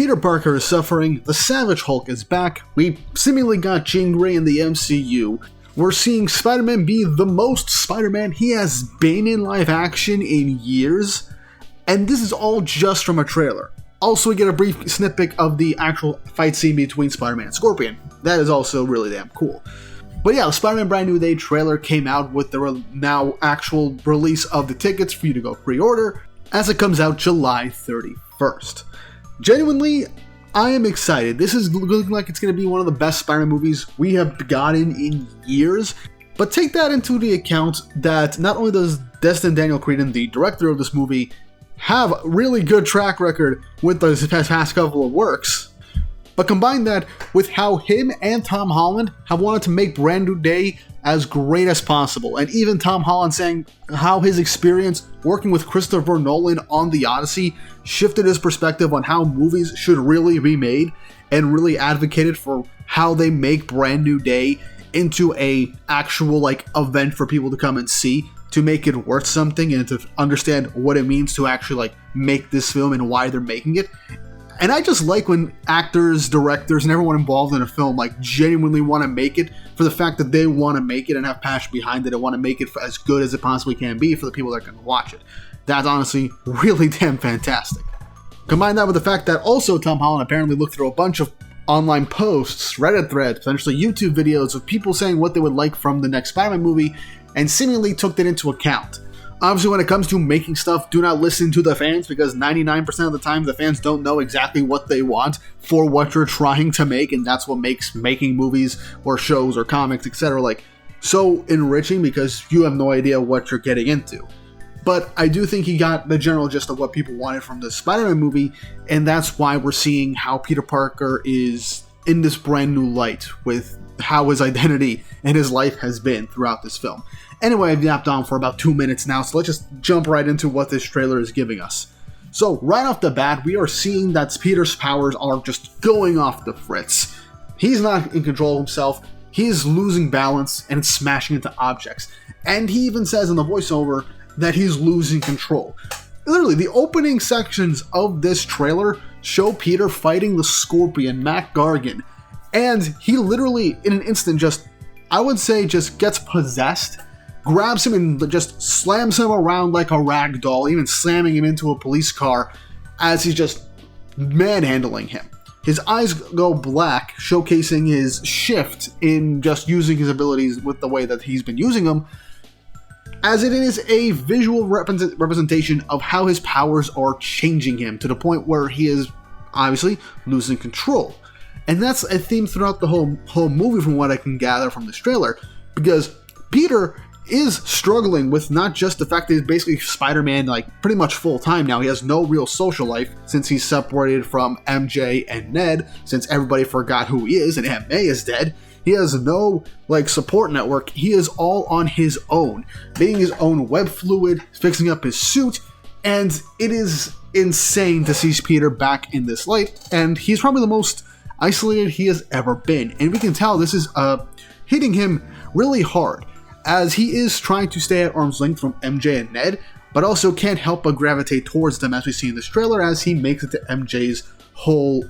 Peter Parker is suffering, the Savage Hulk is back, we seemingly got Jean Grey in the MCU, we're seeing Spider-Man be the most Spider-Man he has been in live action in years, and this is all just from a trailer. Also, we get a brief snippet of the actual fight scene between Spider-Man and Scorpion. That is also really damn cool. But yeah, the Spider-Man Brand New Day trailer came out with the now actual release of the tickets for you to go pre-order, as it comes out July 31st. Genuinely, I am excited. This is looking like it's going to be one of the best Spider-Man movies we have gotten in years. But take that into the account that not only does Destin Daniel Cretton, the director of this movie, have a really good track record with the past couple of works, but combine that with how him and Tom Holland have wanted to make Brand New Day as great as possible, and even Tom Holland saying how his experience working with Christopher Nolan on The Odyssey shifted his perspective on how movies should really be made, and really advocated for how they make Brand New Day into a actual event for people to come and see, to make it worth something and to understand what it means to actually make this film and why they're making it. And I just like when actors, directors, and everyone involved in a film genuinely want to make it for the fact that they want to make it and have passion behind it and want to make it as good as it possibly can be for the people that are going to watch it. That's honestly really damn fantastic. Combine that with the fact that also Tom Holland apparently looked through a bunch of online posts, Reddit threads, potentially YouTube videos of people saying what they would like from the next Spider-Man movie, and seemingly took that into account. Obviously, when it comes to making stuff, do not listen to the fans, because 99% of the time the fans don't know exactly what they want for what you're trying to make, and that's what makes making movies or shows or comics, etc. So enriching, because you have no idea what you're getting into. But I do think he got the general gist of what people wanted from the Spider-Man movie, and that's why we're seeing how Peter Parker is in this brand new light with how his identity and his life has been throughout this film. Anyway, I've yapped on for about 2 minutes now, so let's just jump right into what this trailer is giving us. So, right off the bat, we are seeing that Peter's powers are just going off the fritz. He's not in control of himself, he is losing balance and smashing into objects. And he even says in the voiceover that he's losing control. Literally, the opening sections of this trailer show Peter fighting the Scorpion, Mac Gargan, and he literally, in an instant, just gets possessed, grabs him and just slams him around like a rag doll, even slamming him into a police car as he's just manhandling him. His eyes go black, showcasing his shift in just using his abilities with the way that he's been using them, as it is a visual representation of how his powers are changing him to the point where he is obviously losing control. And that's a theme throughout the whole movie from what I can gather from this trailer, because Peter is struggling with not just the fact that he's basically Spider-Man pretty much full-time now. He has no real social life since he's separated from MJ and Ned, since everybody forgot who he is and Aunt May is dead. He has no support network. He is all on his own, making his own web fluid, fixing up his suit, and it is insane to see Peter back in this light, and he's probably the most isolated he has ever been. And we can tell this is hitting him really hard, as he is trying to stay at arm's length from MJ and Ned, but also can't help but gravitate towards them, as we see in this trailer, as he makes it to MJ's whole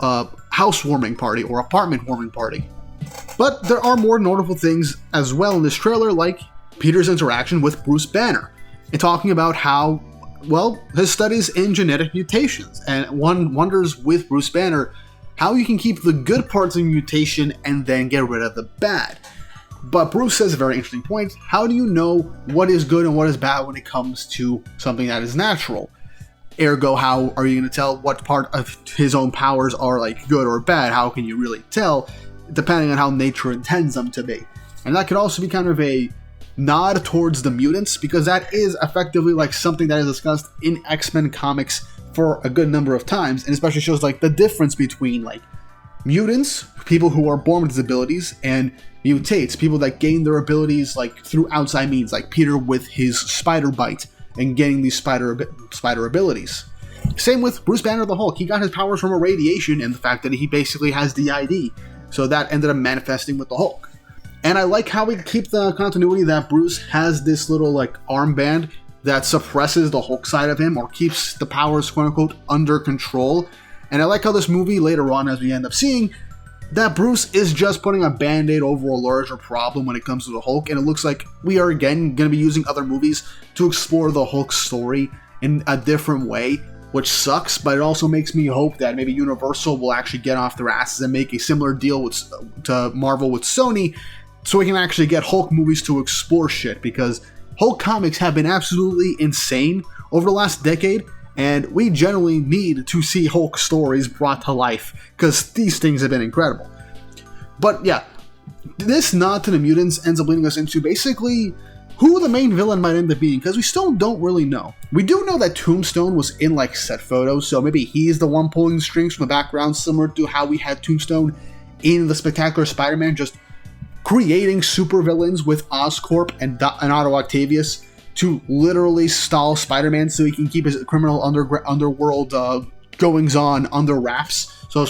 housewarming party or apartment warming party. But there are more notable things as well in this trailer, like Peter's interaction with Bruce Banner, and talking about how, his studies in genetic mutations, and one wonders with Bruce Banner how you can keep the good parts of a mutation and then get rid of the bad. But Bruce says a very interesting point: how do you know what is good and what is bad when it comes to something that is natural? Ergo, how are you going to tell what part of his own powers are good or bad? How can you really tell, depending on how nature intends them to be? And that could also be kind of a nod towards the mutants, because that is effectively something that is discussed in X-Men comics for a good number of times, and especially shows the difference between mutants, people who are born with these abilities, and mutates, people that gain their abilities through outside means, like Peter with his spider bite and getting these spider abilities. Same with Bruce Banner the Hulk. He got his powers from irradiation and the fact that he basically has DID, so that ended up manifesting with the Hulk. And I like how we keep the continuity that Bruce has this little armband that suppresses the Hulk side of him, or keeps the powers quote unquote under control, And I like how this movie later on, as we end up seeing, that Bruce is just putting a band-aid over a larger problem when it comes to the Hulk, and it looks like we are again going to be using other movies to explore the Hulk story in a different way, which sucks, but it also makes me hope that maybe Universal will actually get off their asses and make a similar deal to Marvel with Sony, so we can actually get Hulk movies to explore shit, because Hulk comics have been absolutely insane over the last decade, and we generally need to see Hulk stories brought to life, because these things have been incredible. But yeah, this nod to the mutants ends up leading us into basically who the main villain might end up being, because we still don't really know. We do know that Tombstone was in like set photos, so maybe he's the one pulling the strings from the background, similar to how we had Tombstone in the Spectacular Spider-Man, just creating supervillains with Oscorp and Otto Octavius to literally stall Spider-Man so he can keep his criminal underworld goings-on under wraps. So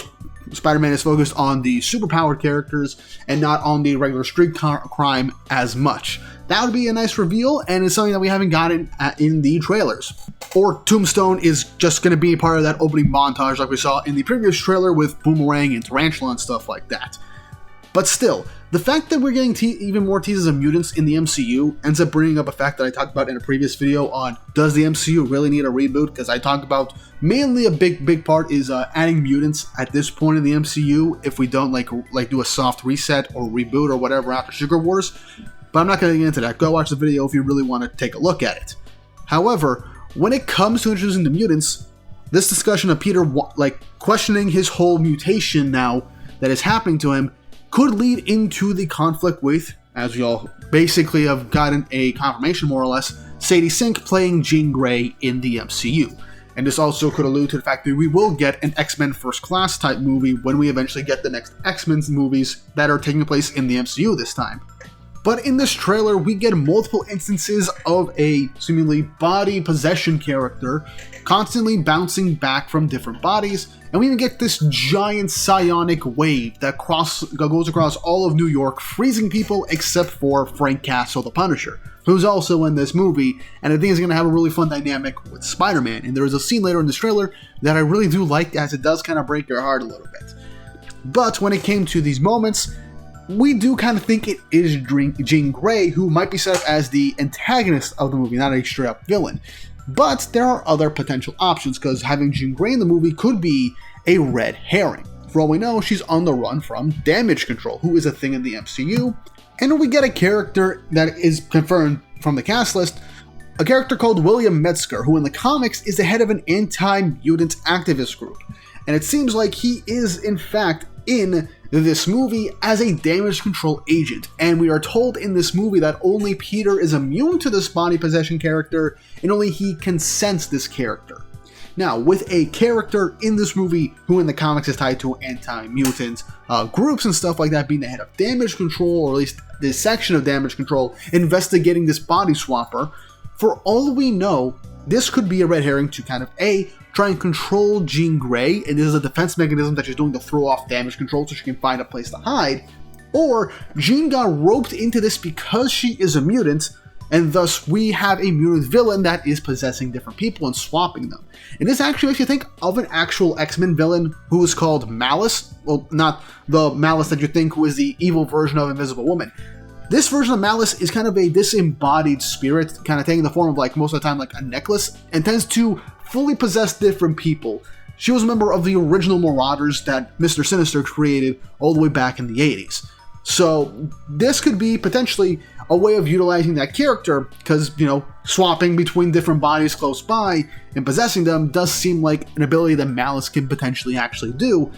Spider-Man is focused on the superpowered characters and not on the regular street crime as much. That would be a nice reveal, and it's something that we haven't gotten in the trailers. Or Tombstone is just going to be part of that opening montage like we saw in the previous trailer with Boomerang and Tarantula and stuff like that. But still, the fact that we're getting even more teases of mutants in the MCU ends up bringing up a fact that I talked about in a previous video on does the MCU really need a reboot, because I talked about mainly a big part is adding mutants at this point in the MCU if we don't like do a soft reset or reboot or whatever after Sugar Wars. But I'm not going to get into that. Go watch the video if you really want to take a look at it. However, when it comes to introducing the mutants, this discussion of Peter questioning his whole mutation now that is happening to him could lead into the conflict with, as we all basically have gotten a confirmation more or less, Sadie Sink playing Jean Grey in the MCU. And this also could allude to the fact that we will get an X-Men First Class type movie when we eventually get the next X-Men movies that are taking place in the MCU this time. But in this trailer, we get multiple instances of a seemingly body possession character constantly bouncing back from different bodies, and we even get this giant psionic wave that goes across all of New York, freezing people except for Frank Castle, the Punisher, who's also in this movie, and I think is going to have a really fun dynamic with Spider-Man. And there is a scene later in this trailer that I really do like, as it does kind of break your heart a little bit. But when it came to these moments, we do kind of think it is Jean Grey, who might be set up as the antagonist of the movie, not a straight-up villain. But there are other potential options, because having Jean Grey in the movie could be a red herring. For all we know, she's on the run from Damage Control, who is a thing in the MCU, and we get a character that is confirmed from the cast list, a character called William Metzger, who in the comics is the head of an anti-mutant activist group. And it seems like he is, in fact, in this movie as a damage control agent, and we are told in this movie that only Peter is immune to this body possession character, and only he can sense this character. Now, with a character in this movie who in the comics is tied to anti-mutant groups and stuff like that, being the head of damage control, or at least this section of damage control, investigating this body swapper, for all we know, this could be a red herring to kind of try and control Jean Grey, and this is a defense mechanism that she's doing to throw off damage control so she can find a place to hide, or Jean got roped into this because she is a mutant, and thus we have a mutant villain that is possessing different people and swapping them. And this actually makes you think of an actual X-Men villain who is called Malice. Well, not the Malice that you think who is the evil version of Invisible Woman. This version of Malice is kind of a disembodied spirit, kind of taking the form of, like, most of the time, like a necklace, and tends to fully possess different people. She was a member of the original Marauders that Mr. Sinister created all the way back in the 80s. So this could be potentially a way of utilizing that character, because, you know, swapping between different bodies close by and possessing them does seem like an ability that Malice can potentially actually do.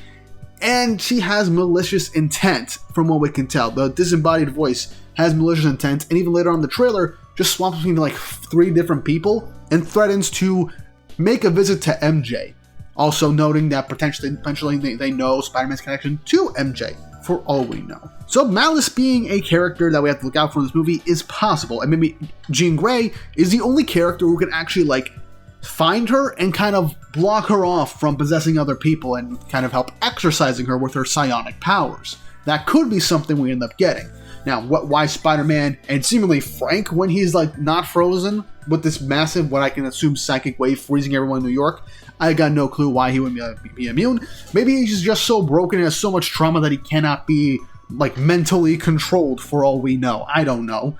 And she has malicious intent, from what we can tell. The disembodied voice has malicious intent, and even later on in the trailer, just swaps between like 3 different people and threatens to make a visit to MJ. Also noting that potentially they know Spider-Man's connection to MJ, for all we know. So Malice being a character that we have to look out for in this movie is possible, and maybe Jean Grey is the only character who can actually, like, find her and kind of block her off from possessing other people and kind of help exercising her with her psionic powers. That could be something we end up getting. Now, why Spider-Man and seemingly Frank when he's, like, not frozen with this massive, what I can assume, psychic wave freezing everyone in New York? I got no clue why he wouldn't be immune. Maybe he's just so broken and has so much trauma that he cannot be, like, mentally controlled for all we know. I don't know.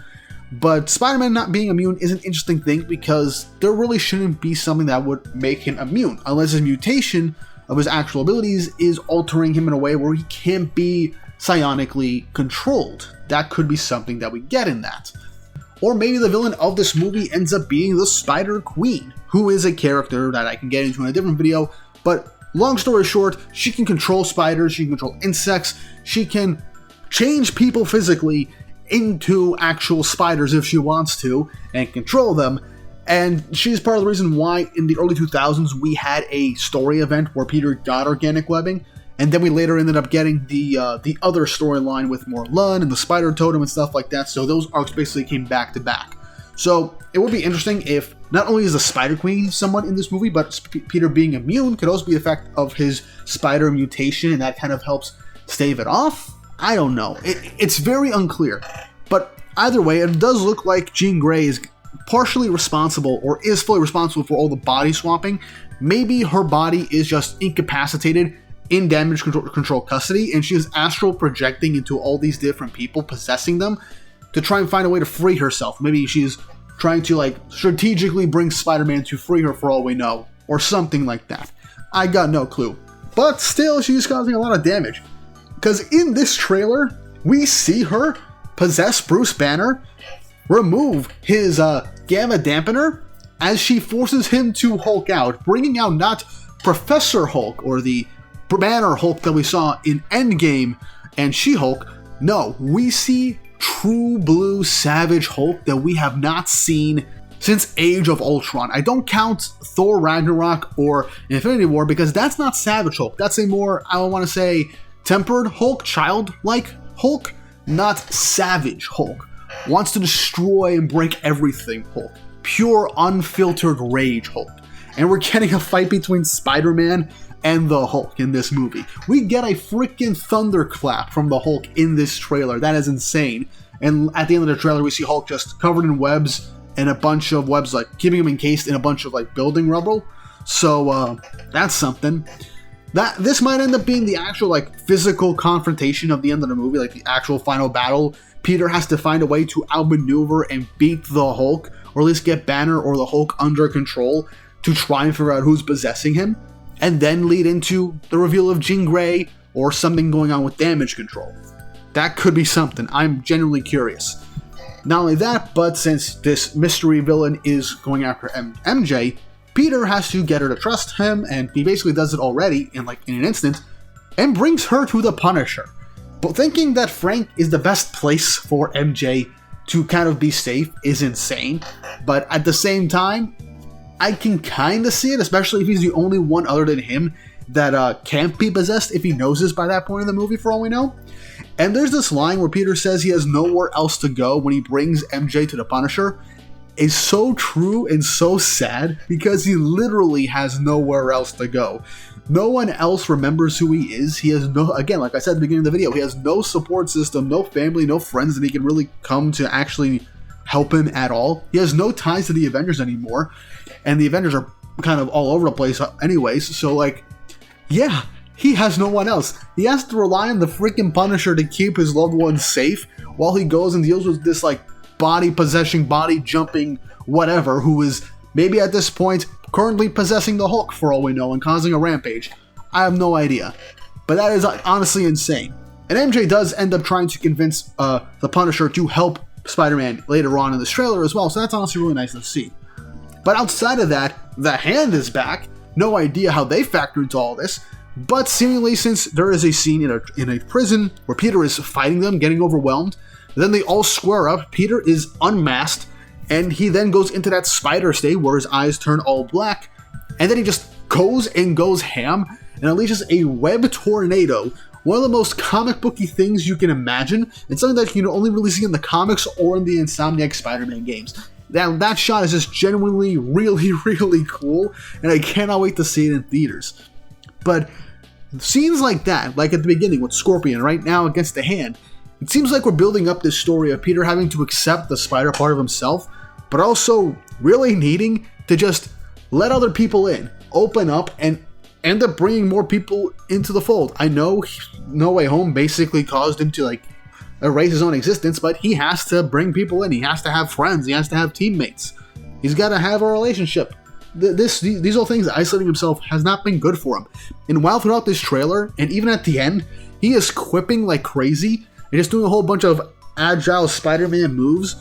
But Spider-Man not being immune is an interesting thing because there really shouldn't be something that would make him immune, unless his mutation of his actual abilities is altering him in a way where he can't be psionically controlled. That could be something that we get in that. Or maybe the villain of this movie ends up being the Spider Queen, who is a character that I can get into in a different video, but long story short, she can control spiders, she can control insects, she can change people physically into actual spiders if she wants to, and control them. And she's part of the reason why in the early 2000s we had a story event where Peter got organic webbing, and then we later ended up getting the other storyline with Morlun and the Spider Totem and stuff like that, so those arcs basically came back to back. So it would be interesting if not only is the Spider Queen someone in this movie, but Peter being immune could also be the effect of his spider mutation, and that kind of helps stave it off? I don't know. It's very unclear. But either way, it does look like Jean Grey is partially responsible, or is fully responsible for all the body swapping. Maybe her body is just incapacitated in damage control custody, and she is astral projecting into all these different people, possessing them, to try and find a way to free herself. Maybe she's trying to, like, strategically bring Spider-Man to free her for all we know, or something like that. I got no clue. But still, she's causing a lot of damage. Because in this trailer, we see her possess Bruce Banner, remove his gamma dampener, as she forces him to Hulk out, bringing out not Professor Hulk, or the Banner Hulk that we saw in Endgame and She-Hulk. No, we see true blue Savage Hulk that we have not seen since Age of Ultron. I don't count Thor Ragnarok or Infinity War because that's not Savage Hulk. That's a more, I want to say, tempered Hulk, childlike Hulk, not Savage Hulk. Wants to destroy and break everything Hulk. Pure, unfiltered rage Hulk. And we're getting a fight between Spider-Man and the Hulk in this movie. We get a freaking thunderclap from the Hulk in this trailer. That is insane. And at the end of the trailer, we see Hulk just covered in webs, and a bunch of webs, like, keeping him encased in a bunch of, like, building rubble. So, that's something. This might end up being the actual, like, physical confrontation of the end of the movie, like the actual final battle. Peter has to find a way to outmaneuver and beat the Hulk, or at least get Banner or the Hulk under control to try and figure out who's possessing him, and then lead into the reveal of Jean Grey or something going on with damage control. That could be something. I'm genuinely curious. Not only that, but since this mystery villain is going after MJ, Peter has to get her to trust him, and he basically does it already in an instant, and brings her to the Punisher. But thinking that Frank is the best place for MJ to kind of be safe is insane. But at the same time, I can kind of see it, especially if he's the only one other than him that can't be possessed, if he knows this by that point in the movie, for all we know. And there's this line where Peter says he has nowhere else to go when he brings MJ to the Punisher. Is so true and so sad, because he literally has nowhere else to go. No one else remembers who he is. He has no, again, like I said at the beginning of the video, he has no support system, no family, no friends that he can really come to actually help him at all. He has no ties to the Avengers anymore, and the Avengers are kind of all over the place anyways, so, like, yeah, he has no one else. He has to rely on the freaking Punisher to keep his loved ones safe while he goes and deals with this, like, body possessing, body jumping whatever, who is maybe at this point currently possessing the Hulk for all we know and causing a rampage. I have no idea. But that is honestly insane. And MJ does end up trying to convince the Punisher to help Spider-Man later on in this trailer as well, so that's honestly really nice to see. But outside of that, the Hand is back. No idea how they factor into all this, but seemingly since there is a scene in a prison where Peter is fighting them, getting overwhelmed, then they all square up, Peter is unmasked, and he then goes into that spider state where his eyes turn all black, and then he just goes ham and unleashes a web tornado, one of the most comic booky things you can imagine, and something that you can only really see in the comics or in the Insomniac Spider-Man games. Now, that shot is just genuinely really, really cool, and I cannot wait to see it in theaters. But scenes like that, like at the beginning with Scorpion, right now against the Hand, it seems like we're building up this story of Peter having to accept the spider part of himself, but also really needing to just let other people in. open up and end up bringing more people into the fold. I know No Way Home basically caused him to like erase his own existence, but he has to bring people in. He has to have friends. He has to have teammates. He's got to have a relationship. These whole things, isolating himself, has not been good for him. And while throughout this trailer, and even at the end, he is quipping like crazy and just doing a whole bunch of agile Spider-Man moves.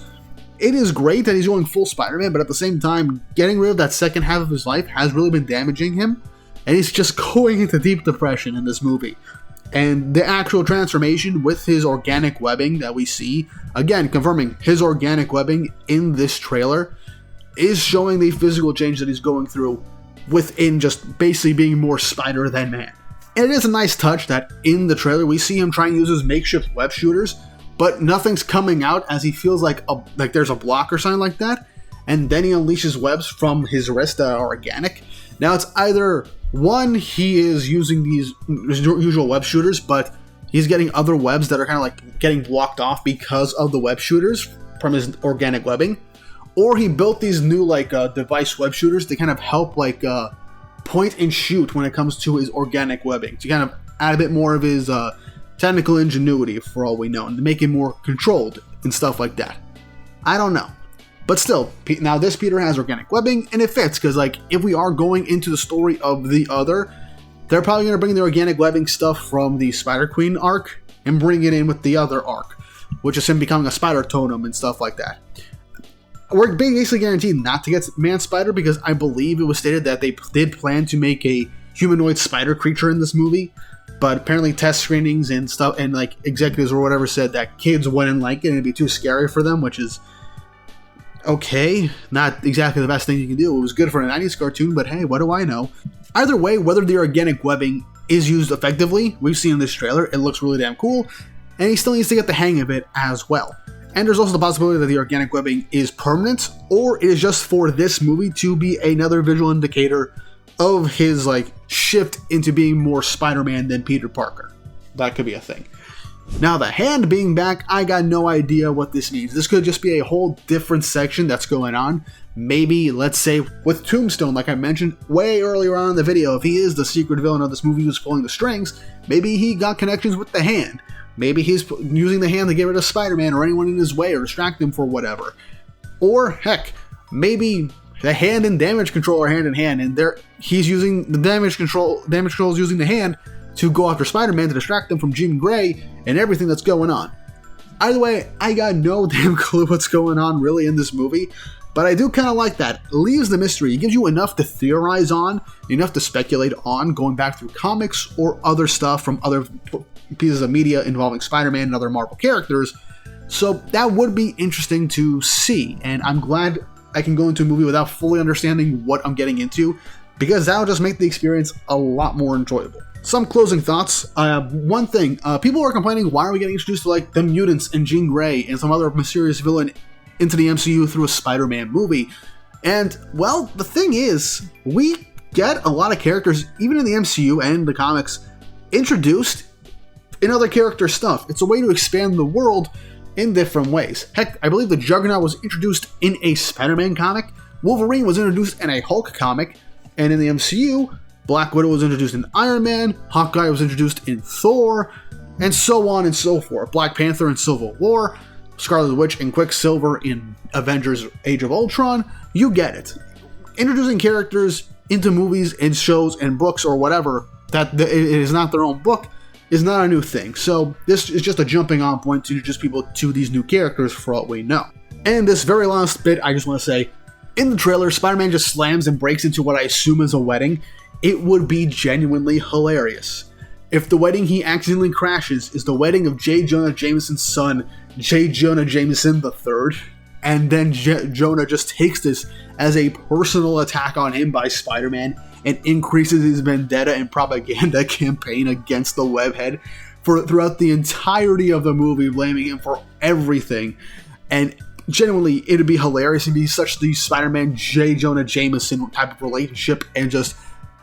It is great that he's going full Spider-Man, but at the same time, getting rid of that second half of his life has really been damaging him, and he's just going into deep depression in this movie. And the actual transformation with his organic webbing that we see, again, confirming his organic webbing in this trailer, is showing the physical change that he's going through within just basically being more spider than man. And it is a nice touch that in the trailer we see him trying to use his makeshift web shooters, but nothing's coming out as he feels like there's a block or something like that, and then he unleashes webs from his wrist that are organic. Now it's either one, he is using these usual web shooters, but he's getting other webs that are kind of like getting blocked off because of the web shooters from his organic webbing, or he built these new device web shooters to kind of help point and shoot when it comes to his organic webbing, to kind of add a bit more of his technical ingenuity, for all we know, and to make it more controlled and stuff like that. I don't know. But still, now this Peter has organic webbing, and it fits, because if we are going into the story of the other, they're probably going to bring the organic webbing stuff from the Spider-Queen arc and bring it in with the other arc, which is him becoming a spider totem and stuff like that. We're basically guaranteed not to get Man-Spider, because I believe it was stated that they did plan to make a humanoid spider creature in this movie, but apparently test screenings and stuff, and executives or whatever said that kids wouldn't like it and it'd be too scary for them, which is okay, not exactly the best thing you can do. It was good for a 90s cartoon, but hey, what do I know? Either way, whether the organic webbing is used effectively, we've seen in this trailer, it looks really damn cool, and he still needs to get the hang of it as well. And there's also the possibility that the organic webbing is permanent, or it is just for this movie to be another visual indicator of his shift into being more Spider-Man than Peter Parker. That could be a thing. Now, the hand being back, I got no idea what this means. This could just be a whole different section that's going on. Maybe, let's say, with Tombstone, like I mentioned way earlier on in the video, if he is the secret villain of this movie who's pulling the strings, maybe he got connections with the hand. Maybe he's using the hand to get rid of Spider-Man or anyone in his way or distract him for whatever. Or, heck, maybe the hand and damage control are hand in hand, and he's using the damage control is using the hand to go after Spider-Man to distract him from Jean Grey and everything that's going on. Either way, I got no damn clue what's going on really in this movie, but I do kind of like that. It leaves the mystery. It gives you enough to theorize on, enough to speculate on, going back through comics or other stuff from other pieces of media involving Spider-Man and other Marvel characters. So that would be interesting to see, and I'm glad I can go into a movie without fully understanding what I'm getting into, because that'll just make the experience a lot more enjoyable. Some closing thoughts. One thing, people are complaining, why are we getting introduced to the mutants and Jean Grey and some other mysterious villain into the MCU through a Spider-Man movie? And, well, the thing is, we get a lot of characters, even in the MCU and the comics, introduced in other character stuff. It's a way to expand the world in different ways. Heck, I believe the Juggernaut was introduced in a Spider-Man comic, Wolverine was introduced in a Hulk comic, and in the MCU, Black Widow was introduced in Iron Man, Hawkeye was introduced in Thor, and so on and so forth. Black Panther in Civil War, Scarlet Witch and Quicksilver in Avengers Age of Ultron. You get it. Introducing characters into movies and shows and books or whatever, that it is not their own book, is not a new thing. So this is just a jumping on point to introduce people to these new characters for all we know. And this very last bit, I just want to say, in the trailer, Spider-Man just slams and breaks into what I assume is a wedding. It would be genuinely hilarious if the wedding he accidentally crashes is the wedding of J. Jonah Jameson's son, J. Jonah Jameson III, and then Jonah just takes this as a personal attack on him by Spider-Man and increases his vendetta and propaganda campaign against the webhead throughout the entirety of the movie, blaming him for everything. And genuinely, it'd be hilarious. It'd be such the Spider-Man J. Jonah Jameson type of relationship and just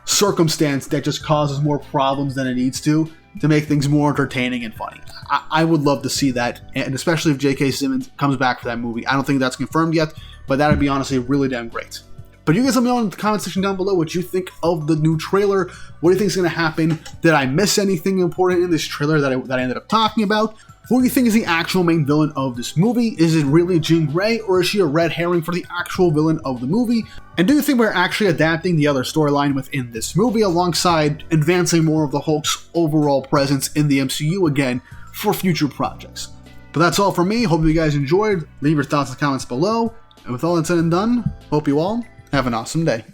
circumstance that just causes more problems than it needs to make things more entertaining and funny. I would love to see that, and especially if J.K. Simmons comes back for that movie. I don't think that's confirmed yet, but that would be honestly really damn great. But you guys let me know in the comment section down below what you think of the new trailer. What do you think is going to happen? Did I miss anything important in this trailer that I ended up talking about? Who do you think is the actual main villain of this movie? Is it really Jean Grey, or is she a red herring for the actual villain of the movie? And do you think we're actually adapting the other storyline within this movie alongside advancing more of the Hulk's overall presence in the MCU again for future projects? But that's all from me. Hope you guys enjoyed. Leave your thoughts in the comments below. And with all that said and done, hope you all have an awesome day.